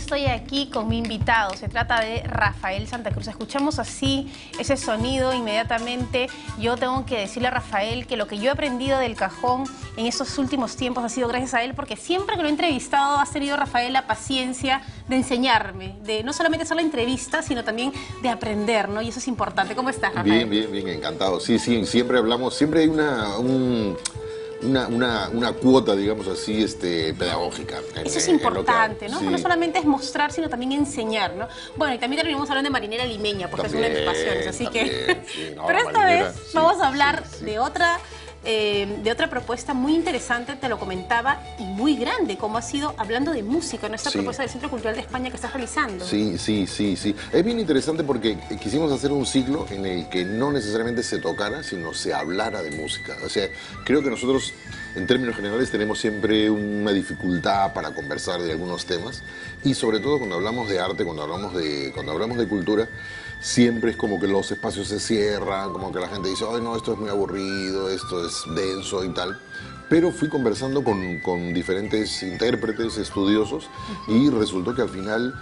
estoy aquí con mi invitado. Se trata de Rafael Santa Cruz. Escuchamos así ese sonido inmediatamente. Yo tengo que decirle a Rafael que lo que yo he aprendido del cajón en estos últimos tiempos ha sido gracias a él, porque siempre que lo he entrevistado ha tenido Rafael la paciencia de enseñarme, de no solamente hacer la entrevista, sino también de aprender, ¿no? Y eso es importante. ¿Cómo estás, Rafael? Bien, encantado. Sí, siempre hablamos, siempre hay una cuota, digamos así, pedagógica. Eso es importante, ¿no? Sí. No solamente es mostrar, sino también enseñar, ¿no? Bueno, y también terminamos hablando de marinera limeña, porque También, es una de mis pasiones, así que... sí, no, Pero esta marinera, vez sí, vamos a hablar sí. de otra propuesta muy interesante, te lo comentaba, y muy grande, como ha sido hablando de música, nuestra Sí. propuesta del Centro Cultural de España que estás realizando. Sí. Es bien interesante porque quisimos hacer un ciclo en el que no necesariamente se tocara, sino se hablara de música. O sea, creo que nosotros, en términos generales, tenemos siempre una dificultad para conversar de algunos temas, y sobre todo cuando hablamos de arte, cuando hablamos de cultura, siempre es como que los espacios se cierran, como que la gente dice, ay no, esto es muy aburrido, esto es denso y tal. Pero fui conversando con diferentes intérpretes, estudiosos, y resultó que al final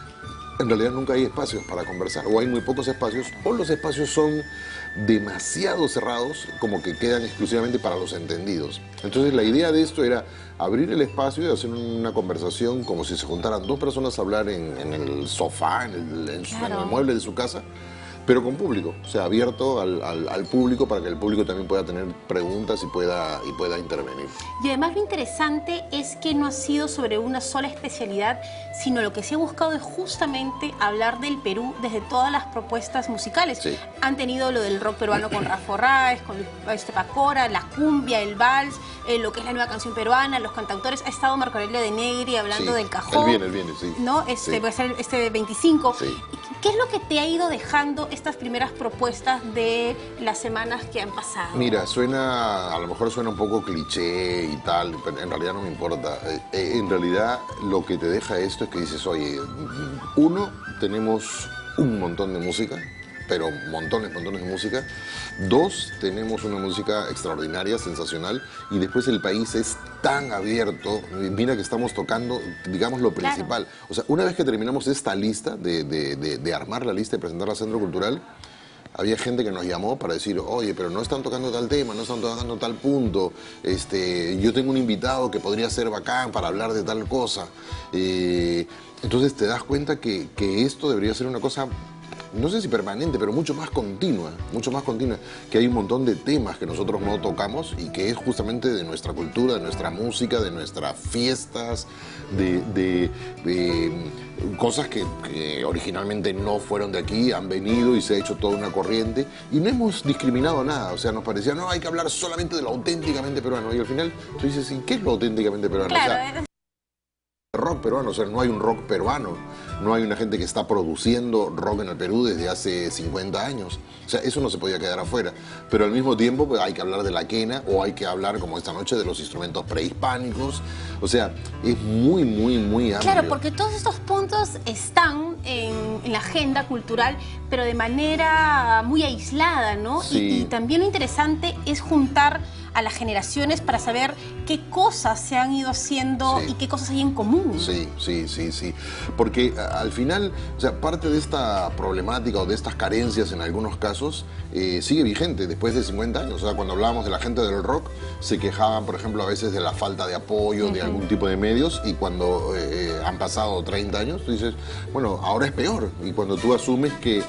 en realidad nunca hay espacios para conversar, o hay muy pocos espacios, o los espacios son demasiado cerrados, como que quedan exclusivamente para los entendidos. Entonces la idea de esto era abrir el espacio y hacer una conversación como si se juntaran dos personas a hablar en el sofá, en el mueble de su casa, pero con público, o sea, abierto al público, para que el público también pueda tener preguntas y pueda intervenir. Y además lo interesante es que no ha sido sobre una sola especialidad, sino lo que se ha buscado es justamente hablar del Perú desde todas las propuestas musicales. Sí. Han tenido lo del rock peruano con Rafa Orráez, con Pacora, la cumbia, el vals, lo que es la nueva canción peruana, los cantautores. Ha estado Marco Aurelio de Negri hablando del cajón. Él viene, sí. ¿No? Sí. Va a ser este 25. Sí. ¿Qué es lo que te ha ido dejando estas primeras propuestas de las semanas que han pasado? Mira, a lo mejor suena un poco cliché y tal, pero en realidad no me importa. En realidad lo que te deja esto es que dices, oye, uno, tenemos un montón de música, pero montones de música. Dos, tenemos una música extraordinaria, sensacional, y después el país es tan abierto. Mira que estamos tocando, digamos, lo principal. Claro. O sea, una vez que terminamos esta lista, de armar la lista y presentarla al Centro Cultural, había gente que nos llamó para decir, oye, pero no están tocando tal tema, no están tocando tal punto, yo tengo un invitado que podría ser bacán para hablar de tal cosa. Entonces te das cuenta que esto debería ser una cosa, no sé si permanente, pero mucho más continua, que hay un montón de temas que nosotros no tocamos y que es justamente de nuestra cultura, de nuestra música, de nuestras fiestas, de cosas que originalmente no fueron de aquí, han venido y se ha hecho toda una corriente, y no hemos discriminado nada. O sea, nos parecía, no, hay que hablar solamente de lo auténticamente peruano, y al final tú dices, ¿y qué es lo auténticamente peruano? Claro, o sea, rock peruano, o sea, no hay un rock peruano, no hay una gente que está produciendo rock en el Perú desde hace 50 años, o sea, eso no se podía quedar afuera, pero al mismo tiempo pues, hay que hablar de la quena, o hay que hablar, como esta noche, de los instrumentos prehispánicos, o sea, es muy amplio. Claro, porque todos estos puntos están en la agenda cultural, pero de manera muy aislada, ¿no? Sí. Y también lo interesante es juntar a las generaciones para saber qué cosas se han ido haciendo y qué cosas hay en común. Sí. Porque al final, o sea, parte de esta problemática o de estas carencias en algunos casos sigue vigente después de 50 años. O sea, cuando hablábamos de la gente del rock, se quejaban, por ejemplo, a veces de la falta de apoyo de algún tipo de medios, y cuando han pasado 30 años, tú dices, bueno, ahora es peor. Y cuando tú asumes que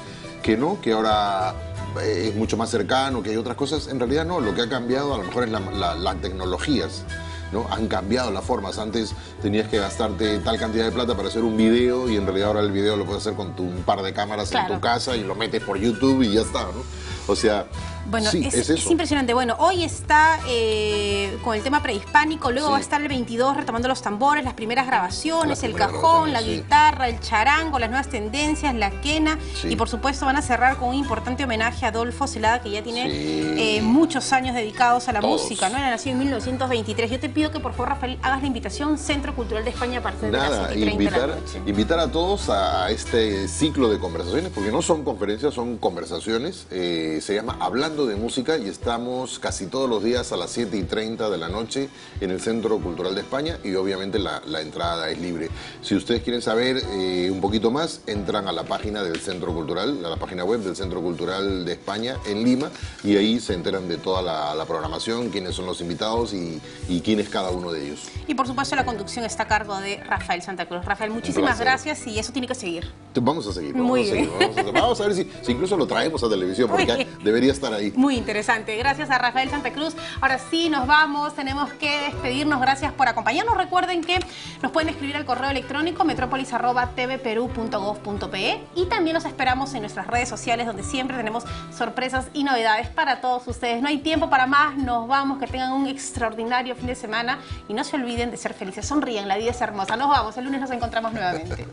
ahora es mucho más cercano, que hay otras cosas, en realidad no, lo que ha cambiado a lo mejor es las tecnologías, ¿no? Han cambiado las formas. Antes tenías que gastarte tal cantidad de plata para hacer un video, y en realidad ahora el video lo puedes hacer con un par de cámaras en tu casa y lo metes por YouTube y ya está, ¿no? O sea, bueno, sí, es impresionante. Bueno, hoy está con el tema prehispánico, luego va a estar el 22 retomando los tambores, las primeras grabaciones, el cajón, la guitarra, el charango, las nuevas tendencias, la quena, y por supuesto van a cerrar con un importante homenaje a Adolfo Celada, que ya tiene muchos años dedicados a la música, ¿no? Él nació en 1923. Yo te pido que por favor, Rafael, hagas la invitación Centro Cultural de España a partir de las 7:30 de la noche. Invitar a todos a este ciclo de conversaciones, porque no son conferencias, son conversaciones, se llama Hablando Hablando de Música y estamos casi todos los días a las 7:30 de la noche en el Centro Cultural de España y obviamente la entrada es libre. Si ustedes quieren saber un poquito más, entran a la página del Centro Cultural, a la página web del Centro Cultural de España en Lima y ahí se enteran de toda la programación, quiénes son los invitados y quién es cada uno de ellos. Y por supuesto la conducción está a cargo de Rafael Santa Cruz. Rafael, muchísimas gracias y eso tiene que seguir. Vamos a seguir. Muy bien. Vamos a ver si incluso lo traemos a televisión porque debería estar ahí. Muy interesante. Gracias a Rafael Santa Cruz. Ahora sí, nos vamos. Tenemos que despedirnos. Gracias por acompañarnos. Recuerden que nos pueden escribir al correo electrónico metropolis@tvperú.gov.pe y también los esperamos en nuestras redes sociales donde siempre tenemos sorpresas y novedades para todos ustedes. No hay tiempo para más. Nos vamos. Que tengan un extraordinario fin de semana y no se olviden de ser felices. Sonríen. La vida es hermosa. Nos vamos. El lunes nos encontramos nuevamente.